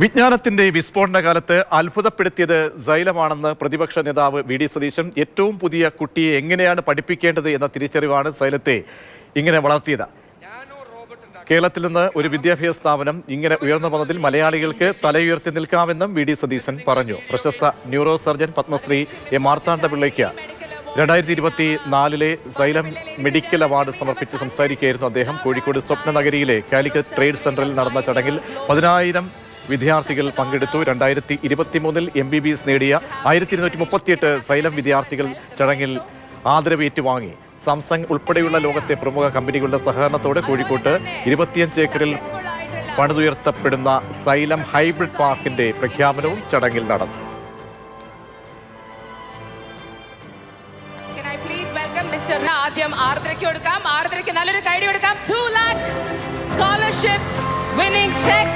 വിജ്ഞാനത്തിന്റെ വിസ്ഫോടന കാലത്ത് അത്ഭുതപ്പെടുത്തിയത് സൈലമാണെന്ന് പ്രതിപക്ഷ നേതാവ് വി ഡി സതീശൻ. ഏറ്റവും പുതിയ കുട്ടിയെ എങ്ങനെയാണ് പഠിപ്പിക്കേണ്ടത് എന്ന തിരിച്ചറിവാണ് സൈലത്തെ ഇങ്ങനെ വളർത്തിയത്. കേരളത്തിൽ നിന്ന് ഒരു വിദ്യാഭ്യാസ സ്ഥാപനം ഇങ്ങനെ ഉയർന്നു വന്നതിൽ മലയാളികൾക്ക് തലയുയർത്തി നിൽക്കാമെന്നും വി ഡി സതീശൻ പറഞ്ഞു. പ്രശസ്ത ന്യൂറോ സർജൻ പത്മശ്രീ എ മാർത്താണ്ഡപിള്ളയ്ക്ക് 2024 സൈലം മെഡിക്കൽ അവാർഡ് സമർപ്പിച്ച് സംസാരിക്കുകയായിരുന്നു അദ്ദേഹം. കോഴിക്കോട് സ്വപ്നനഗരിയിലെ കാലിക്കറ്റ് ട്രേഡ് സെന്ററിൽ നടന്ന ചടങ്ങിൽ 10,000 വിദ്യാർത്ഥികൾ പങ്കെടുത്തു. 2023 MBBS നേടിയ 1238 സൈലം വിദ്യാർത്ഥികൾ ചടങ്ങിൽ ആദരവ് ഏറ്റുവാങ്ങി. സാംസങ് ഉൾപ്പെടെയുള്ള ലോകത്തെ പ്രമുഖ കമ്പനികളുടെ സഹകരണത്തോടെ കോഴിക്കോട്ട് 25 ഏക്കറിൽ പണിതുയർത്തപ്പെടുന്ന സൈലം ഹൈബ്രിഡ് പാർക്കിന്റെ പ്രഖ്യാപനവും ചടങ്ങിൽ നടന്നു. ആദ്യം ആർദ്രയ്ക്ക് കൊടുക്കാം. ആർദ്രയ്ക്ക് നല്ലൊരു കൈഡി കൊടുക്കാം. 2 lakh സ്കോളർഷിപ്പ് വിന്നിംഗ് ചെക്ക്